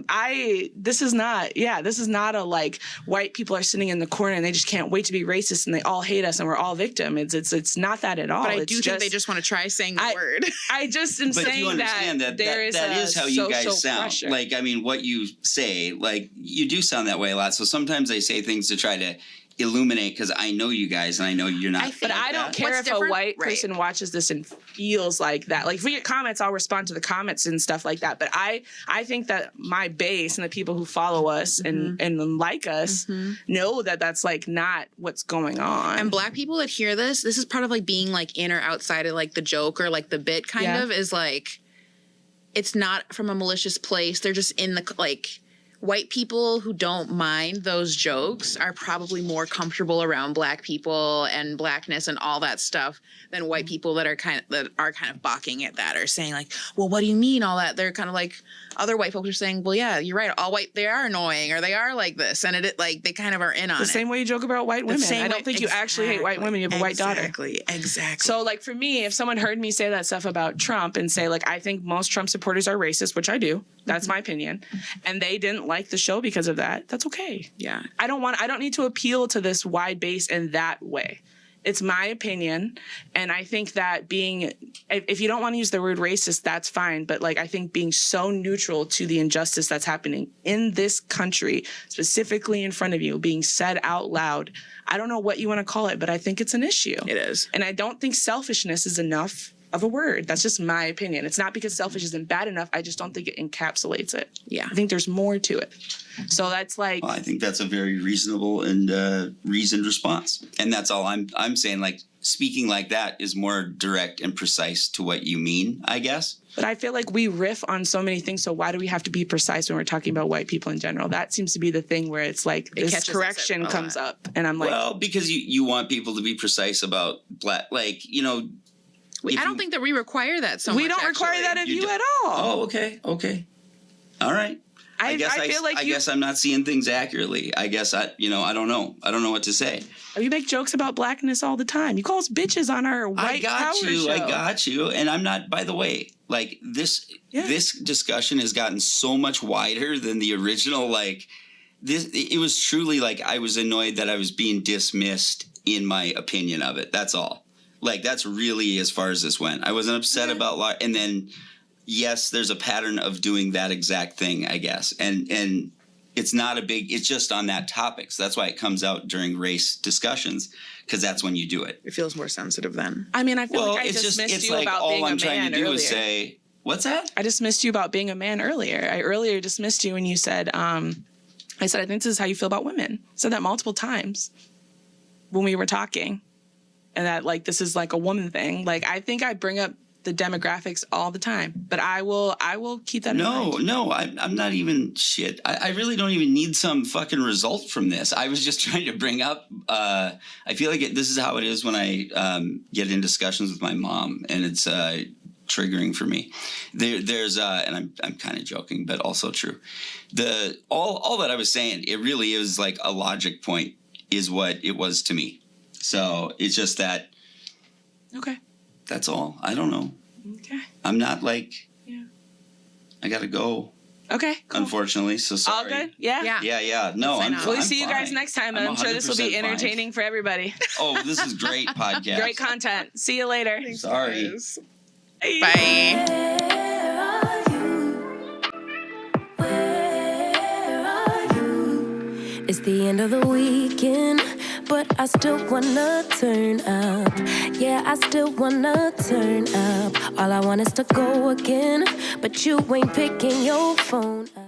this is not a like white people are sitting in the corner and they just can't wait to be racist and they all hate us and we're all victims. It's not that at all. But I do think they just want to try saying the word. I just am saying that there is that is how you guys sound. Pressure. Like, I mean, what you say, like you do sound that way a lot. So sometimes I say things to try to illuminate because I know you guys and I know you're not. But I don't care if a white person watches this and feels like that. Like if we get comments, I'll respond to the comments and stuff like that. But I think that my base and the people who follow us and like us know that that's like not what's going on. And black people that hear this is part of like being like in or outside of like the joke or like the bit kind of is like, it's not from a malicious place. They're just in the like. White people who don't mind those jokes are probably more comfortable around black people and blackness and all that stuff than white people that are kind of balking at that or saying like, well, what do you mean all that? They're kind of like other white folks are saying, well, yeah, you're right. All white, they are annoying or they are like this. And it like, they kind of are in on it. The same way you joke about white women. I don't think you actually hate white women. You have a white daughter. Exactly. So like for me, if someone heard me say that stuff about Trump and say like, I think most Trump supporters are racist, which I do. That's my opinion. And they didn't like the show because of that. That's okay. Yeah. I don't need to appeal to this wide base in that way. It's my opinion. And I think that if you don't want to use the word racist, that's fine. But like, I think being so neutral to the injustice that's happening in this country, specifically in front of you, being said out loud, I don't know what you want to call it, but I think it's an issue. It is. And I don't think selfishness is enough. of a word. That's just my opinion. It's not because selfish isn't bad enough. I just don't think it encapsulates it. Yeah. I think there's more to it. So that's like, Well, I think that's a very reasonable and reasoned response. And that's all I'm saying. Like, speaking like that is more direct and precise to what you mean, I guess. but I feel like we riff on so many things. So why do we have to be precise when we're talking about white people in general? That seems to be the thing where it's like this catches us correction a comes lot. up. And I'm like, Well, because you want people to be precise about black, like, you know. I don't think that we require that so much. we don't require actually. that of you at all. Oh, okay. All right. I feel like I guess I'm not seeing things accurately. I guess I don't know. I don't know what to say. You make jokes about blackness all the time. You call us bitches on our white power show. I got you. And I'm not, by the way, like this discussion has gotten so much wider than the original. Like this, it was truly like I was annoyed that I was being dismissed in my opinion of it. That's all. Like that's really as far as this went. I wasn't upset about and then yes, there's a pattern of doing that exact thing, I guess. And it's not it's just on that topic. So that's why it comes out during race discussions, because that's when you do it. It feels more sensitive then. I mean, I feel like I it's dismissed you like about all being I'm a trying man to do earlier. is say, what's that? I dismissed you about being a man earlier. I earlier dismissed you when you said, I said, I think this is how you feel about women. I said that multiple times when we were talking. And that, like, this is like a woman thing. Like, I think I bring up the demographics all the time, but I will keep that in mind. No, I'm not even shit. I really don't even need some fucking result from this. I was just trying to bring up, I feel like this is how it is when I get in discussions with my mom, and it's triggering for me. There's and I'm kind of joking, but also true. All that I was saying, it really is like a logic point is what it was to me. So it's just that. Okay. That's all. I don't know. Okay. I'm not like. Yeah. I gotta go. Okay. Cool. Unfortunately, so sorry. All good? Yeah. Yeah. No, Let's I'm. sign off. We'll I'm see you guys fine. next time. I'm sure this will 100% be entertaining for everybody. Fine. Oh, this is great podcast. Great content. See you later. Sorry. Bye. Bye. Where are you? Where are you? It's the end of the weekend, but I still wanna turn up. Yeah, I still wanna turn up. All I want is to go again, but you ain't picking your phone up.